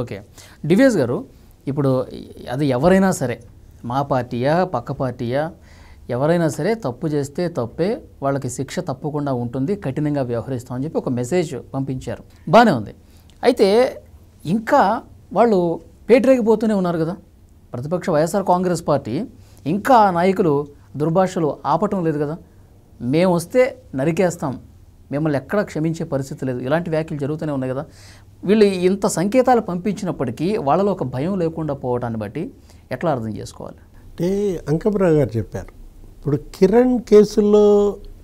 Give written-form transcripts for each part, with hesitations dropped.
Okay. డివేస్ గారు, ఇప్పుడు అది ఎవరైనా సరే, మా పార్టీయా పక్క పార్టీయా ఎవరైనా సరే తప్పు చేస్తే తప్పే, వాళ్ళకి శిక్ష తప్పకుండా ఉంటుంది, కఠినంగా వ్యవహరిస్తామని చెప్పి ఒక మెసేజ్ పంపించారు. బాగానే ఉంది. అయితే ఇంకా వాళ్ళు పేటరేగిపోతూనే ఉన్నారు కదా. ప్రతిపక్ష వైఎస్ఆర్ కాంగ్రెస్ పార్టీ ఇంకా నాయకులు దుర్భాషలు ఆపటం లేదు కదా. మేము వస్తే నరికేస్తాం, మిమ్మల్ని ఎక్కడ క్షమించే పరిస్థితి లేదు, ఇలాంటి వ్యాఖ్యలు జరుగుతూనే ఉన్నాయి కదా. వీళ్ళు ఇంత సంకేతాలు పంపించినప్పటికీ వాళ్ళలో ఒక భయం లేకుండా పోవడాన్ని బట్టి ఎట్లా అర్థం చేసుకోవాలి? అంటే అంకమరావు గారు చెప్పారు, ఇప్పుడు కిరణ్ కేసుల్లో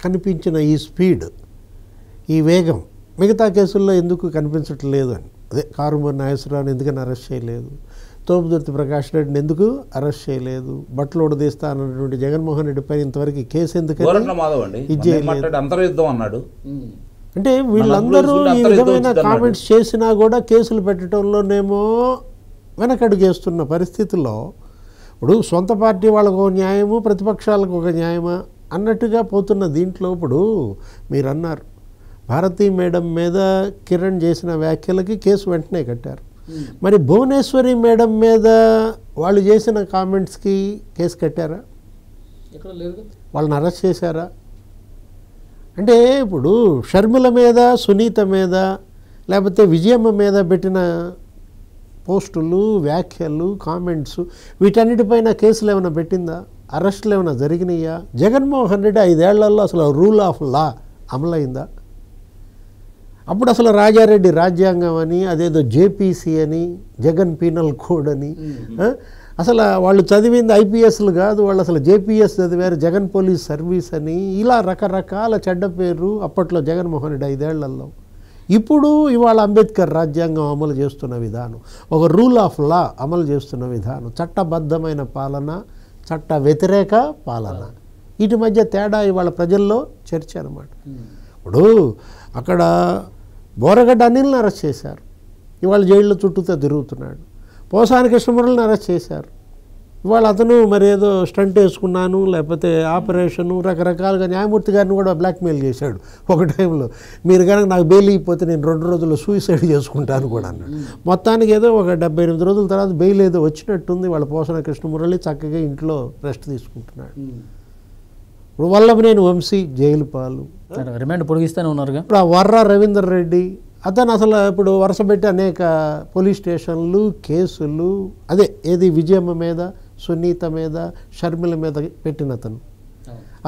కనిపించిన ఈ స్పీడ్, ఈ వేగం మిగతా కేసుల్లో ఎందుకు కనిపించట్లేదు అని. అదే కారుమూరి నాగేశ్వరరావుని ఎందుకని అరెస్ట్ చేయలేదు, తోపుదుర్తి ప్రకాష్ రెడ్డిని ఎందుకు అరెస్ట్ చేయలేదు, బట్టలోడు తీస్తా అన్నటువంటి జగన్మోహన్ రెడ్డి పైన ఇంతవరకు కేసు ఎందుకని అన్నాడు. అంటే వీళ్ళందరూ ఈ విధమైన కామెంట్స్ చేసినా కూడా కేసులు పెట్టడంలోనేమో వెనకడుగేస్తున్న పరిస్థితుల్లో ఇప్పుడు సొంత పార్టీ వాళ్ళకు ఒక న్యాయము, ప్రతిపక్షాలకు ఒక న్యాయమా అన్నట్టుగా పోతున్న దీంట్లో ఇప్పుడు మీరు అన్నారు భారతీ మేడం మీద కిరణ్ చేసిన వ్యాఖ్యలకి కేసు వెంటనే కట్టారు. మరి భువనేశ్వరి మేడం మీద వాళ్ళు చేసిన కామెంట్స్కి కేసు కట్టారా? వాళ్ళని అరెస్ట్ చేశారా? అంటే ఇప్పుడు షర్మిల మీద, సునీత మీద, లేకపోతే విజయమ్మ మీద పెట్టిన పోస్టులు, వ్యాఖ్యలు, కామెంట్స్ వీటన్నిటిపైన కేసులు ఏమైనా పెట్టిందా? అరెస్టులు ఏమైనా జరిగినాయా? జగన్మోహన్ రెడ్డి 5 ఏళ్లలో అసలు రూల్ ఆఫ్ లా అమలైందా? అప్పుడు అసలు రాజారెడ్డి రాజ్యాంగం అని, అదేదో జేపీసీ అని, జగన్ పీనల్ కోడ్ అని, అసలు వాళ్ళు చదివింది ఐపీఎస్లు కాదు, వాళ్ళు అసలు జేపీఎస్ చదివారు, జగన్ పోలీస్ సర్వీస్ అని, ఇలా రకరకాల చెడ్డ పేరు అప్పట్లో జగన్మోహన్ రెడ్డి 5 ఏళ్లలో. ఇప్పుడు ఇవాళ అంబేద్కర్ రాజ్యాంగం అమలు చేస్తున్న విధానం, ఒక రూల్ ఆఫ్ లా అమలు చేస్తున్న విధానం, చట్టబద్ధమైన పాలన, చట్ట వ్యతిరేక పాలన, వీటి మధ్య తేడా ఇవాళ ప్రజల్లో చర్చ అన్నమాట. ఇప్పుడు అక్కడ బోరగడ్డ అనిల్ని అరెస్ట్ చేశారు, ఇవాళ జైల్లో చుట్టూతో తిరుగుతున్నాడు. పోసాని కృష్ణమురళిని అరెస్ట్ చేశారు, ఇవాళ అతను మరి ఏదో స్టంట్ వేసుకున్నాను, లేకపోతే ఆపరేషను, రకరకాలుగా న్యాయమూర్తి గారిని కూడా బ్లాక్మెయిల్ చేశాడు ఒక టైంలో. మీరు కనుక నాకు బెయిల్ ఇవ్వకపోతే నేను 2 రోజుల్లో సూసైడ్ చేసుకుంటాను కూడా అన్నాడు. మొత్తానికి ఏదో ఒక 78 రోజుల తర్వాత బెయిల్ ఏదో వచ్చినట్టుంది. వాళ్ళ పోసాని కృష్ణమురళి చక్కగా ఇంట్లో రెస్ట్ తీసుకుంటున్నాడు. ఇప్పుడు వల్లభనేని వంశీ జైలు పాలు, రిమాండ్ పొడిగిస్తూనే ఉన్నారుగా. ఇప్పుడు ఆ వర్రా రవీందర్ రెడ్డి అతను అసలు ఇప్పుడు వరుసపెట్టి అనేక పోలీస్ స్టేషన్లు, కేసులు, అదే ఏది విజయమ్మ మీద, సునీత మీద, షర్మిల మీద పెట్టిన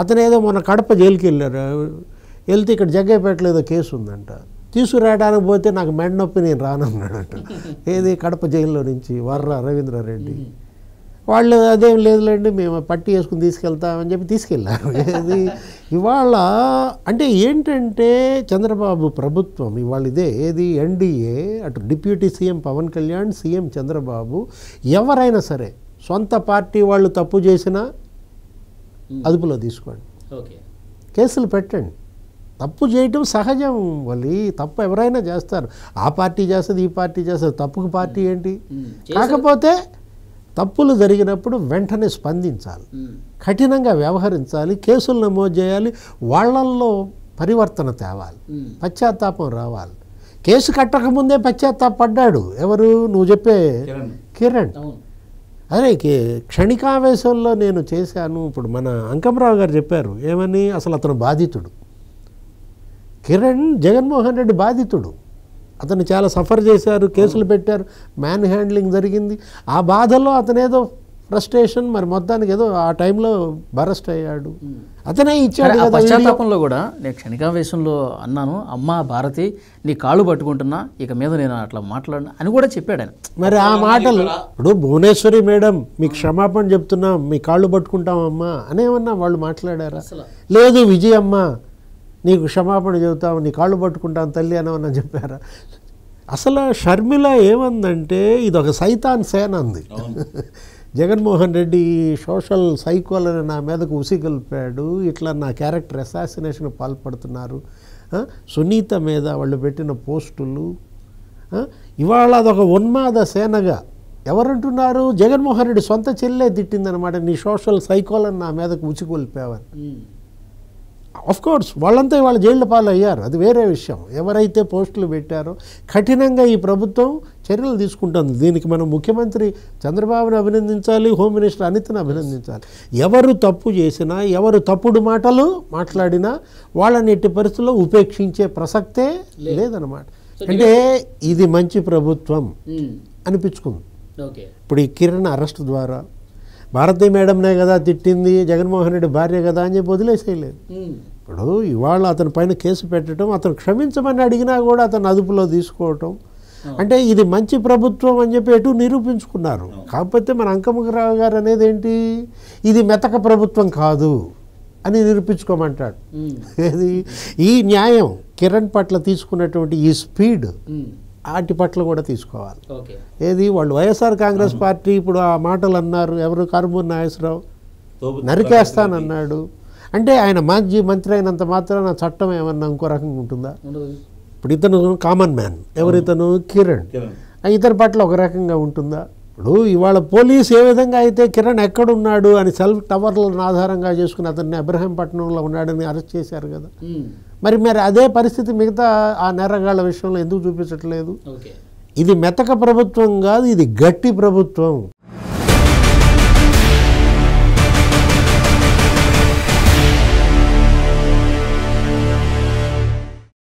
అతను ఏదో మొన్న కడప జైలుకి వెళ్ళారు. వెళ్తే ఇక్కడ జగ్గైపేటలో ఏదో కేసు ఉందంట, తీసుకురావడానికి పోతే నాకు మెడ నొప్పి, నేను రానన్నాడట. ఏది కడప జైల్లో నుంచి వర్రా రవీంద్రారెడ్డి. వాళ్ళు అదేం లేదులేండి మేము పట్టి వేసుకుని తీసుకెళ్తామని చెప్పి తీసుకెళ్ళారు. ఏది ఇవాళ అంటే ఏంటంటే చంద్రబాబు ప్రభుత్వం ఇవాళ ఇదే ఏది ఎన్డీఏ, అటు deputy CM Pawan Kalyan, CM Chandrababu, ఎవరైనా సరే సొంత పార్టీ వాళ్ళు తప్పు చేసినా అదుపులో తీసుకోండి, కేసులు పెట్టండి. తప్పు చేయటం సహజం, వాళ్ళు తప్పు ఎవరైనా చేస్తారు. ఆ పార్టీ చేస్తుంది, ఈ పార్టీ చేస్తుంది, తప్పుకు పార్టీ ఏంటి? కాకపోతే తప్పులు జరిగినప్పుడు వెంటనే స్పందించాలి, కఠినంగా వ్యవహరించాలి, కేసులు నమోదు చేయాలి, వాళ్ళల్లో పరివర్తన తేవాలి, పశ్చాత్తాపం రావాలి. కేసు కట్టకముందే పశ్చాత్తాపడ్డాడు ఎవరు? నువ్వు చెప్పే కిరణ్. అదే క్షణికావేశంలో నేను చేశాను. ఇప్పుడు మన అంకమరావు గారు చెప్పారు ఏమని, అసలు అతను బాధితుడు. కిరణ్ జగన్మోహన్ రెడ్డి బాధితుడు, అతను చాలా సఫర్ చేశారు, కేసులు పెట్టారు, మ్యాన్ హ్యాండ్లింగ్ జరిగింది. ఆ బాధలో అతనేదో ఫ్రస్ట్రేషన్, మరి మొత్తానికి ఏదో ఆ టైంలో బరస్ట్ అయ్యాడు, అతనే ఇచ్చాడు. పశ్చాత్తాపంలో కూడా నేను క్షణికావేశంలో అన్నాను, అమ్మ భారతి నీ కాళ్ళు పట్టుకుంటున్నా, ఇక మీద నేను అట్లా మాట్లాడినా అని కూడా చెప్పాడు ఆయన. మరి ఆ మాటలు ఇప్పుడు భువనేశ్వరి మేడం మీకు క్షమాపణ చెప్తున్నాం, మీ కాళ్ళు పట్టుకుంటామమ్మా అనేమన్నా వాళ్ళు మాట్లాడారా? లేదు విజయమ్మ నీకు క్షమాపణ చెబుతాం, నీ కాళ్ళు పట్టుకుంటాం తల్లి అనేమన్నా చెప్పారా? అసలు షర్మిల ఏమందంటే ఇది ఒక సైతాన్ సేన అంది. జగన్మోహన్ రెడ్డి సోషల్ సైకోలని నా మీదకు ఉసిగొల్పాడు, ఇట్లా నా క్యారెక్టర్ అసాసినేషన్ పాల్పడుతున్నారు, సునీత మీద వాళ్ళు పెట్టిన పోస్టులు, ఇవాళ అదొక ఉన్మాద సేనగా ఎవరంటున్నారు? జగన్మోహన్ రెడ్డి సొంత చెల్లె తిట్టిందనమాట, నీ సోషల్ సైకోలని నా మీదకు ఉసిగొల్పావని. ఆఫ్ కోర్స్ వాళ్ళంతా ఇవాళ జైళ్ళ పాలు అయ్యారు, అది వేరే విషయం. ఎవరైతే పోస్టులు పెట్టారో కఠినంగా ఈ ప్రభుత్వం చర్యలు తీసుకుంటుంది. దీనికి మనం ముఖ్యమంత్రి చంద్రబాబుని అభినందించాలి, హోమ్ మినిస్టర్ అనితను అభినందించాలి. ఎవరు తప్పు చేసినా, ఎవరు తప్పుడు మాటలు మాట్లాడినా వాళ్ళని ఎట్టి పరిస్థితుల్లో ఉపేక్షించే ప్రసక్తే లేదన్నమాట. అంటే ఇది మంచి ప్రభుత్వం అనిపించుకుంది. ఇప్పుడు ఈ కిరణ్ అరెస్ట్ ద్వారా భారతీ మేడంనే కదా తిట్టింది, జగన్మోహన్ రెడ్డి భార్య కదా అని చెప్పి వదిలేసేయలేదు. ఇప్పుడు ఇవాళ అతని పైన కేసు పెట్టడం, అతను క్షమించమని అడిగినా కూడా అతను అదుపులో తీసుకోవటం, అంటే ఇది మంచి ప్రభుత్వం అని చెప్పి ఎటు నిరూపించుకున్నారు. కాకపోతే మన అంకమ్మరావు గారు అనేది ఏంటి, ఇది మెతక ప్రభుత్వం కాదు అని నిరూపించుకోమంటాడు. ఏది ఈ న్యాయం కిరణ్ పట్ల తీసుకున్నటువంటి ఈ స్పీడ్ వాటి పట్ల కూడా తీసుకోవాలి. ఏది వాళ్ళు వైఎస్ఆర్ కాంగ్రెస్ పార్టీ ఇప్పుడు ఆ మాటలు అన్నారు, ఎవరు కారుమూరి నాగేశ్వరరావు నరికేస్తానన్నాడు. అంటే ఆయన మాజీ మంత్రి అయినంత మాత్రాన చట్టం ఏమన్నా ఇంకో రకంగా ఉంటుందా? ఇప్పుడు ఇతను కామన్ మ్యాన్, ఎవరితను కిరణ్, ఇతని పట్ల ఒక రకంగా ఉంటుందా? ఇప్పుడు ఇవాళ పోలీసు ఏ విధంగా అయితే కిరణ్ ఎక్కడున్నాడు అని సెల్ఫ్ టవర్లను ఆధారంగా చేసుకుని అతన్ని అబ్రహీంపట్నంలో ఉన్నాడని అరెస్ట్ చేశారు కదా, మరి అదే పరిస్థితి మిగతా ఆ నేరగాళ్ల విషయంలో ఎందుకు చూపించట్లేదు? ఇది మెతక ప్రభుత్వం కాదు, ఇది గట్టి ప్రభుత్వం.